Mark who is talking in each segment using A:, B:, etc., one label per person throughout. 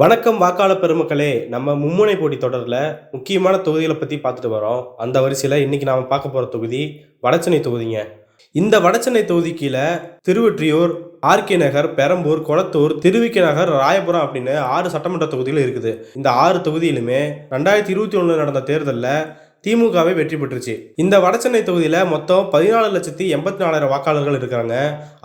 A: வணக்கம் வாக்காளர் பெருமக்களே. நம்ம மும்முனை போட்டி தொடரில் முக்கியமான தொகுதிகளை பற்றி பார்த்துட்டு வரோம். அந்த வரிசையில் இன்னைக்கு நாம் பார்க்க போகிற தொகுதி வடசென்னை தொகுதிங்க. இந்த வடசென்னை தொகுதி கீழே திருவொற்றியூர், ஆர்கே நகர், பெரம்பூர், கொளத்தூர், திருவிக நகர், ராயபுரம் அப்படின்னு 6 சட்டமன்ற தொகுதிகள் இருக்குது. இந்த 6 தொகுதியிலுமே 2021 நடந்த தேர்தலில் திமுகவே வெற்றி பெற்றுச்சு. இந்த வடசென்னை தொகுதியில் மொத்தம் 14,84,000 வாக்காளர்கள் இருக்காங்க.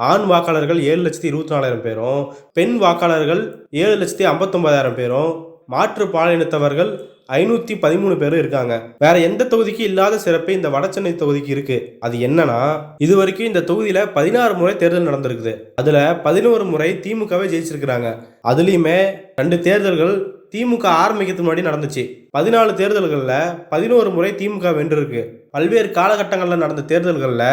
A: ஆண் வாக்காளர்கள் 7,24,000 பேரும், பெண் வாக்காளர்கள் 7,59,000 பேரும், மாற்று பாலினத்தவர்கள் 513 பேரும் இருக்காங்க. வேற எந்த தொகுதிக்கு இல்லாத சிறப்பு இந்த வடசென்னை தொகுதிக்கு இருக்கு. அது என்னன்னா, இது வரைக்கும் இந்த தொகுதியில 16 முறை தேர்தல் நடந்திருக்குது. அதுல 11 முறை திமுகவே ஜெயிச்சிருக்கிறாங்க. அதுலயுமே 2 தேர்தல்கள் திமுக ஆரம்பிக்கிறதுக்கு முன்னாடி நடந்துச்சு. 14 தேர்தல்களில் 11 முறை திமுக வென்றிருக்கு. பல்வேறு காலகட்டங்களில் நடந்த தேர்தல்களில்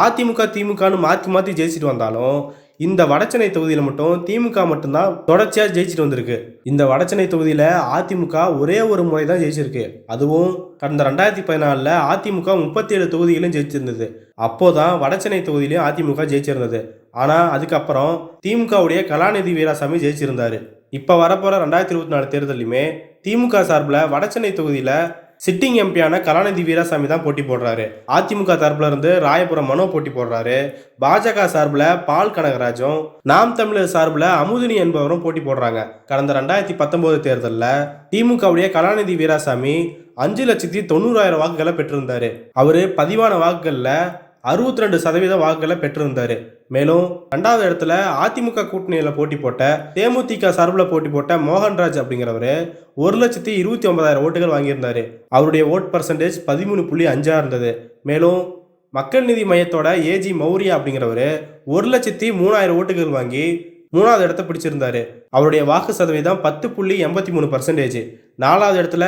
A: அதிமுக திமுகன்னு மாற்றி மாற்றி ஜெயிச்சுட்டு வந்தாலும் இந்த வடசென்னை தொகுதியில் மட்டும் திமுக மட்டும்தான் தொடர்ச்சியாக ஜெயிச்சுட்டு வந்திருக்கு. இந்த வடசென்னை தொகுதியில் அதிமுக ஒரே ஒரு முறை தான் ஜெயிச்சிருக்கு. அதுவும் கடந்த 2014 அதிமுக 37 தொகுதியிலும் ஜெயிச்சிருந்தது. அப்போதான் வடசென்னை தொகுதியிலையும் அதிமுக ஜெயிச்சிருந்தது. ஆனால் அதுக்கப்புறம் திமுகவுடைய கலாநிதி வீராசாமி ஜெயிச்சிருந்தாரு. இப்போ வரப்போகிற 2024 தேர்தலையுமே திமுக சார்பில் வடசென்னை தொகுதியில் சிட்டிங் எம்பியான கலாநிதி வீராசாமி தான் போட்டி போடுறாரு. அதிமுக தரப்புல இருந்து ராயபுரம் மனோ போட்டி போடுறாரு. பாஜக சார்பில் பால் கனகராஜும், நாம் தமிழர் சார்பில் அமுதினி என்பவரும் போட்டி போடுறாங்க. கடந்த 2019 தேர்தலில் திமுகவுடைய கலாநிதி வீராசாமி 5,90,000 வாக்குகளை பெற்றிருந்தாரு. அவரு பதிவான வாக்குகளில் 62% வாக்குகளை பெற்றிருந்தாரு. மேலும் 2வது இடத்துல அதிமுக கூட்டணியில் போட்டி போட்ட தேமுதிக சார்பில் போட்டி போட்ட மோகன்ராஜ் அப்படிங்கிறவரு 1,29,000 ஓட்டுகள் வாங்கியிருந்தாரு. அவருடைய ஓட் பர்சன்டேஜ் 13.5 இருந்தது. மேலும் மக்கள் நீதி மையத்தோட ஏஜி மௌரியா அப்படிங்கிறவரு 1,03,000 ஓட்டுகள் வாங்கி 3வது இடத்தை பிடிச்சிருந்தாரு. அவருடைய வாக்கு சதவீதம் 10.83%. 4வது இடத்துல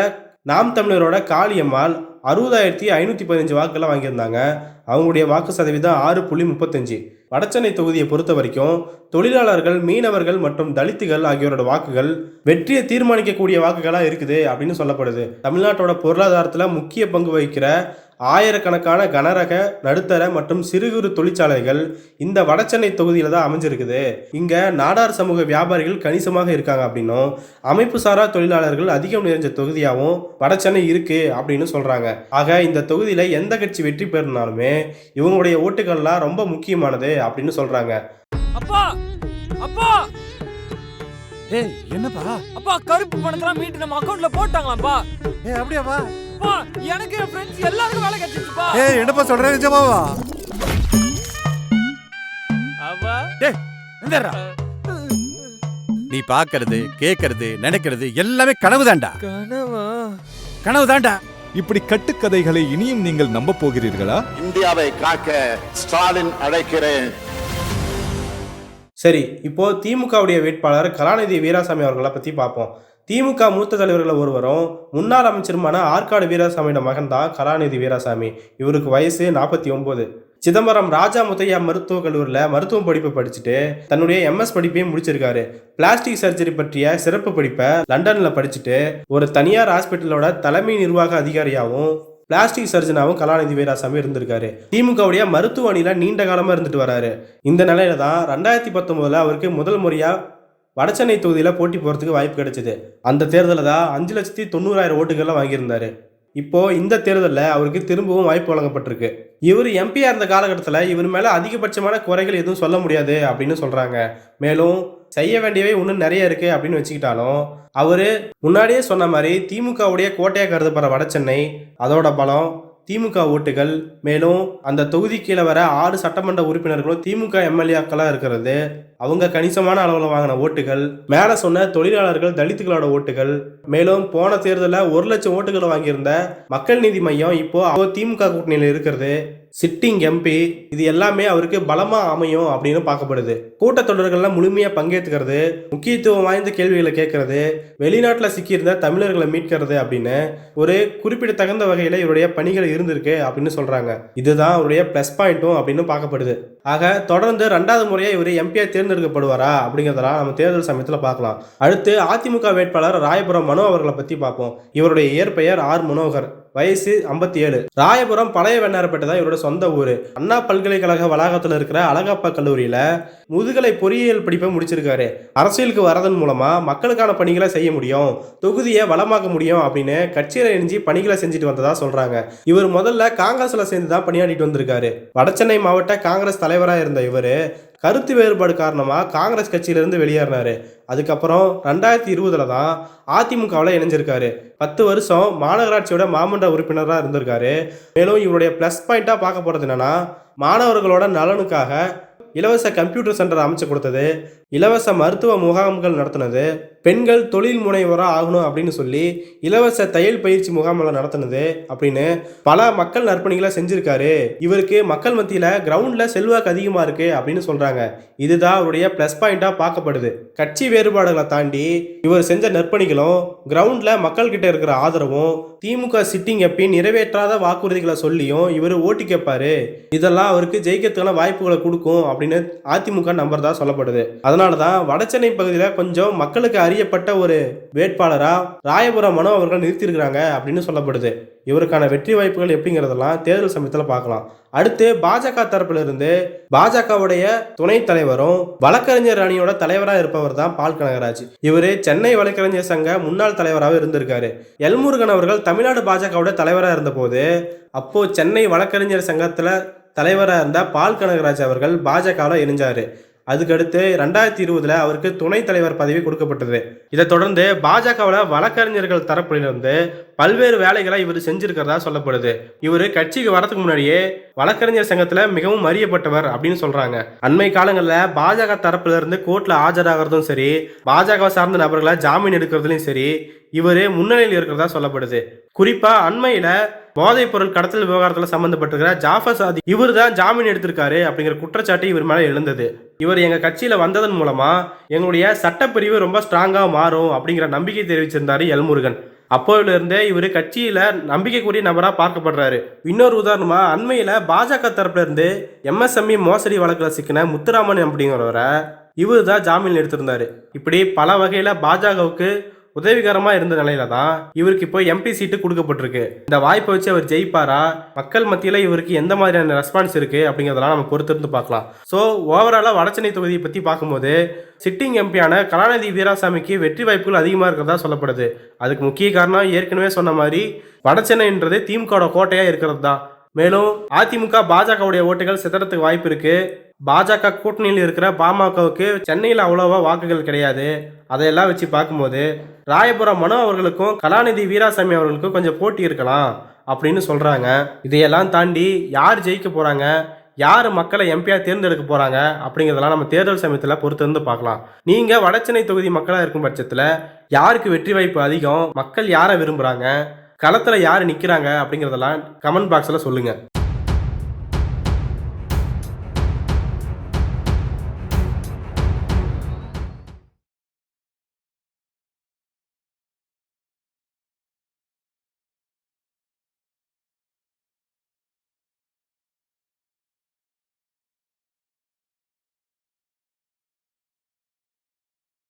A: நாம் தமிழரோட காளியம்மாள் 60,515 வாக்குகளை வாங்கியிருந்தாங்க. அவங்களுடைய வாக்கு சதவீதம் 6.35. வடசென்னை தொகுதியை பொறுத்த வரைக்கும் தொழிலாளர்கள், மீனவர்கள் மற்றும் தலித்துகள் ஆகியோரோட வாக்குகள் வெற்றியை தீர்மானிக்கக்கூடிய வாக்குகளாக இருக்குது அப்படின்னு சொல்லப்படுது. தமிழ்நாட்டோட பொருளாதாரத்தில் முக்கிய பங்கு வகிக்கிற ஆயிரக்கணக்கான கனரக, நடுத்தர மற்றும் சிறு குறு தொழிற்சாலைகள் இந்த வடசென்னை தொகுதியில் தான் அமைஞ்சிருக்குது. இங்கே நாடார் சமூக வியாபாரிகள் கணிசமாக இருக்காங்க அப்படின்னும், அமைப்பு சாரா தொழிலாளர்கள் அதிகம் நிறைஞ்ச தொகுதியாகவும் வடசென்னை இருக்கு அப்படின்னு சொல்றாங்க. ஆக இந்த தொகுதியில் எந்த கட்சி வெற்றி பெறினாலுமே இவங்களுடைய ஓட்டுகள்லாம் ரொம்ப முக்கியமானது அப்படின்னு சொல்றாங்க.
B: அப்பா அப்பா
C: ஏய் என்னப்பா?
B: அப்பா கருப்பு பணத்தெல்லாம் மீட்டு நம்ம அக்கவுண்ட்ல போட்டாங்களாப்பா.
C: ஏய் அப்படியாப்பா?
B: அப்பா எனக்கு என் ஃப்ரெண்ட்ஸ் எல்லாருக்கும் வேலை கிடைச்சிருச்சுப்பா.
C: ஏய் என்னப்பா சொல்ற? நிஜமாவா?
B: அப்பா
C: டேய் எந்தடா? நீ பாக்குறது, கேக்குறது, நினைக்கிறது எல்லாமே கனவுதான்டா.
B: கனவா?
C: கனவுதான்டா.
D: இப்படி கட்டுக்கதைகளை இனியும் நீங்கள் நம்ப போகிறீர்களா?
E: இந்தியாவை காக்க ஸ்டாலின் அழைக்கிறேன்.
A: சரி, இப்போ திமுகவுடைய வேட்பாளர் கலாநிதி வீராசாமி அவர்களை பற்றி பார்ப்போம். திமுக மூத்த தலைவர்கள் ஒருவரும் முன்னாள் அமைச்சருமான ஆற்காடு வீராசாமியோட மகன் தான் கலாநிதி வீராசாமி. இவருக்கு வயசு 49. சிதம்பரம் ராஜா முத்தையா மருத்துவக் கல்லூரியில் மருத்துவ படிப்பை படிச்சுட்டு தன்னுடைய MS படிப்பையும் முடிச்சிருக்காரு. பிளாஸ்டிக் சர்ஜரி பற்றிய சிறப்பு படிப்பை லண்டனில் படிச்சுட்டு ஒரு தனியார் ஹாஸ்பிட்டலோட தலைமை நிர்வாக அதிகாரியாகவும் பிளாஸ்டிக் சர்ஜனாவும் கலாநிதி வீராசாமி இருந்திருக்காரு. திமுகவுடைய மருத்துவ அணியில நீண்ட காலமா இருந்துட்டு வராரு. இந்த நிலையில தான் 2019 அவருக்கு முதல் முறையா வடசென்னை தொகுதியில போட்டி போறதுக்கு வாய்ப்பு கிடைச்சது. அந்த தேர்தலில் தான் 5,90,000 ஓட்டுகள்லாம் வாங்கியிருந்தாரு. இப்போ இந்த தேர்தலில் அவருக்கு திரும்பவும் வாய்ப்பு வழங்கப்பட்டிருக்கு. இவர் எம்பியா இருந்த காலகட்டத்தில் இவர் மேல அதிகபட்சமான குறைகள் எதுவும் சொல்ல முடியாது அப்படின்னு சொல்றாங்க. மேலும் செய்ய வேண்டியவை இன்னும் நிறைய இருக்கு அப்படின்னு வச்சுக்கிட்டாலும் அவரு முன்னாடியே சொன்ன மாதிரி திமுகவுடைய கோட்டையாக கருதப்படுற வடசென்னை, அதோட பலம், திமுக ஓட்டுகள், மேலும் அந்த தொகுதி கீழே வர 6 சட்டமன்ற உறுப்பினர்களும் திமுக எம்எல்ஏக்களாக இருக்கிறது, அவங்க கணிசமான அளவில் வாங்கின ஓட்டுகள், மேலே சொன்ன தொழிலாளர்கள், தலித்துகளோட ஓட்டுகள், மேலும் போன தேர்தலில் 1,00,000 ஓட்டுகளை வாங்கியிருந்த மக்கள் நீதி மையம் இப்போ திமுக கூட்டணியில் இருக்கிறது, சிட்டிங் எம்பி, இது எல்லாமே அவருக்கு பலமா அமையும் அப்படின்னு பார்க்கப்படுது. கூட்டத்தொடர்கள்ல முழுமையா பங்கேற்றுக்கிறது, முக்கியத்துவம் வாய்ந்த கேள்விகளை கேட்கறது, வெளிநாட்டில் சிக்கியிருந்த தமிழர்களை மீட்கிறது அப்படின்னு ஒரு குறிப்பிடத்தகுந்த வகையில இவருடைய பணிகள் இருந்திருக்கு அப்படின்னு சொல்றாங்க. இதுதான் அவருடைய பிளஸ் பாயிண்ட்டும் அப்படின்னு பார்க்கப்படுது. ஆக தொடர்ந்து 2வது முறையா இவர் எம்பியா தேர்ந்தெடுக்கப்படுவாரா அப்படிங்கிறதெல்லாம் நம்ம தேர்தல் சமயத்தில் பார்க்கலாம். அடுத்து அதிமுக வேட்பாளர் ராயபுரம் மனோ அவர்களை பற்றி பார்ப்போம். இவருடைய இயற்பெயர் ஆர் மனோகர். வயசு 57. ராயபுரம் பழைய வெண்ணாரப்பேட்டை தான் இவரோட சொந்த ஊர். அண்ணா பல்கலைக்கழக வளாகத்தில் இருக்கிற அழகப்பா கல்லூரியில் முதுகலை பொறியியல் படிப்பை முடிச்சிருக்காரு. அரசியலுக்கு வரதன் மூலமா மக்களுக்கான பணிகளை செய்ய முடியும், தொகுதியை வளமாக்க முடியும் அப்படின்னு கட்சியில இணைஞ்சு பணிகளை செஞ்சுட்டு வந்ததா சொல்றாங்க. இவர் முதல்ல காங்கிரஸ்ல சேர்ந்து தான் பணியாற்றிட்டு வந்திருக்காரு. வடசென்னை மாவட்ட காங்கிரஸ் தலைவராக இருந்த இவர் கருத்து வேறுபாடு காரணமா காங்கிரஸ் கட்சியிலிருந்து வெளியேறினாரு. அதுக்கப்புறம் 2020 தான் அதிமுகவில் இணைஞ்சிருக்காரு. 10 வருஷம் மாநகராட்சியோட மாமன்ற உறுப்பினராக இருந்திருக்காரு. மேலும் இவருடைய ப்ளஸ் பாயிண்டா பார்க்க போறது என்னன்னா, மாணவர்களோட நலனுக்காக இலவச கம்ப்யூட்டர் சென்டர் அமைச்சு கொடுத்தது, இலவச மருத்துவ முகாம்கள் நடத்தினது, பெண்கள் தொழில் முனைவராக ஆகணும் அப்படின்னு சொல்லி இலவச தையல் பயிற்சி முகாம்களை நடத்தினது அப்படின்னு பல மக்கள் நற்பணிகளை செஞ்சிருக்காரு. இவருக்கு மக்கள் மத்தியில் கிரவுண்டில் செல்வாக்கு அதிகமாக இருக்கு அப்படின்னு சொல்றாங்க. இதுதான் அவருடைய ப்ளஸ் பாயிண்டா பார்க்கப்படுது. கட்சி வேறுபாடுகளை தாண்டி இவர் செஞ்ச நற்பணிகளும் கிரவுண்டில் மக்கள் கிட்ட இருக்கிற ஆதரவும் திமுக சிட்டிங் எப்பி நிறைவேற்றாத வாக்குறுதிகளை சொல்லியும் இவர் ஓட்டு கேட்பாரு. இதெல்லாம் அவருக்கு ஜெயிக்கிறதுக்கான வாய்ப்புகளை கொடுக்கும் அப்படின்னு அதிமுக நம்புறதா சொல்லப்படுது. அதனாலதான் வடசென்னை பகுதியில் கொஞ்சம் மக்களுக்கு அறியப்பட்ட ஒரு வேட்பாளரா ராயபுரம் மனோ அவர்கள் நிறுத்தியிருக்கிறாங்க அப்படின்னு சொல்லப்படுது. இவருக்கான வெற்றி வாய்ப்புகள் எப்படிங்கிறதெல்லாம் தேர்தல் சமயத்தில் பார்க்கலாம். அடுத்து பாஜக தரப்புல இருந்து பாஜகவுடைய துணைத் தலைவரும் வழக்கறிஞர் அணியோட தலைவராக இருப்பவர் தான் பால் கனகராஜ். இவரு சென்னை வழக்கறிஞர் சங்க முன்னாள் தலைவராக இருந்திருக்காரு. எல்முருகன் அவர்கள் தமிழ்நாடு பாஜகவோட தலைவராக இருந்த போது அப்போ சென்னை வழக்கறிஞர் சங்கத்துல தலைவராக இருந்த பால் கனகராஜ் அவர்கள் பாஜகவில் இணைஞ்சாரு. அதுக்கடுத்து 2020 அவருக்கு துணைத் தலைவர் பதவி கொடுக்கப்பட்டது. இதை தொடர்ந்து பாஜகவில் வழக்கறிஞர்கள் தரப்பிலிருந்து பல்வேறு வேலைகளை இவர் செஞ்சிருக்கிறதா சொல்லப்படுது. இவர் கட்சிக்கு வரதுக்கு முன்னாடியே வழக்கறிஞர் சங்கத்தில் மிகவும் அறியப்பட்டவர் அப்படின்னு சொல்றாங்க. அண்மை காலங்களில் பாஜக தரப்புல இருந்து கோர்ட்ல ஆஜராகிறதும் சரி, பாஜக சார்ந்த நபர்களை ஜாமீன் எடுக்கிறதுலையும் சரி இவர் முன்னணியில் இருக்கிறதா சொல்லப்படுது. குறிப்பா அண்மையில போதைப் பொருள் கடத்தல் விவகாரத்தில் சம்பந்தப்பட்டிருக்கிற ஜாஃபர் சாதி இவர் தான் ஜாமீன் எடுத்திருக்காரு அப்படிங்கிற குற்றச்சாட்டு இவர் மேலே எழுந்தது. இவர் எங்க கட்சியில வந்ததன் மூலமா எங்களுடைய சட்டப்பிரிவு ரொம்ப ஸ்ட்ராங்கா மாறும் அப்படிங்கிற நம்பிக்கை தெரிவிச்சிருந்தாரு எல்முருகன். அப்போதிலிருந்தே இவர் கட்சியில நம்பிக்கைக்குரிய நபரா பார்க்கப்படுறாரு. இன்னொரு உதாரணமா அண்மையில பாஜக தரப்புல இருந்து MSME மோசடி வழக்கில் சிக்கின முத்துராமன் அப்படிங்கிறவரை இவர் தான் ஜாமீன் எடுத்திருந்தாரு. இப்படி பல வகையில பாஜகவுக்கு உதவிகரமா இருந்த நிலையில தான் இவருக்கு இப்போ MP சீட்டு கொடுக்கப்பட்டிருக்கு. இந்த வாய்ப்பை வச்சு அவர் ஜெயிப்பாரா, மக்கள் மத்தியில இவருக்கு எந்த மாதிரியான ரெஸ்பான்ஸ் இருக்கு அப்படிங்கிறதெல்லாம் நம்ம பொறுத்திருந்து பார்க்கலாம். ஸோ ஓவராலா வடசென்னை தொகுதியை பத்தி பார்க்கும்போது சிட்டிங் எம்பியான கலாநிதி வீராசாமிக்கு வெற்றி வாய்ப்புகள் அதிகமாக இருக்கிறதா சொல்லப்படுது. அதுக்கு முக்கிய காரணம் ஏற்கனவே சொன்ன மாதிரி வடசென்னைன்றது திமுக கோட்டையா இருக்கிறது தான். மேலும் அதிமுக பாஜகவுடைய ஓட்டுகள் சிதறத்துக்கு வாய்ப்பு இருக்கு. பாஜக கூட்டணியில் இருக்கிற பாமகவுக்கு சென்னையில் அவ்வளோவா வாக்குகள் கிடையாது. அதையெல்லாம் வச்சு பார்க்கும்போது ராயபுரம் மனோ அவர்களுக்கும் கலாநிதி வீராசாமி அவர்களுக்கும் கொஞ்சம் போட்டி இருக்கலாம் அப்படின்னு சொல்றாங்க. இதையெல்லாம் தாண்டி யார் ஜெயிக்க போறாங்க, யார் மக்களை எம்பியா தேர்ந்தெடுக்க போறாங்க அப்படிங்கிறதெல்லாம் நம்ம தேர்தல் சமயத்தில் பொறுத்திருந்து பார்க்கலாம். நீங்க வடசென்னை தொகுதி மக்களாக இருக்கும் பட்சத்தில் யாருக்கு வெற்றி வாய்ப்பு அதிகம், மக்கள் யாரை விரும்புறாங்க, களத்தில் யார் நிற்கிறாங்க அப்படிங்கிறதெல்லாம் கமெண்ட் பாக்ஸில் சொல்லுங்க.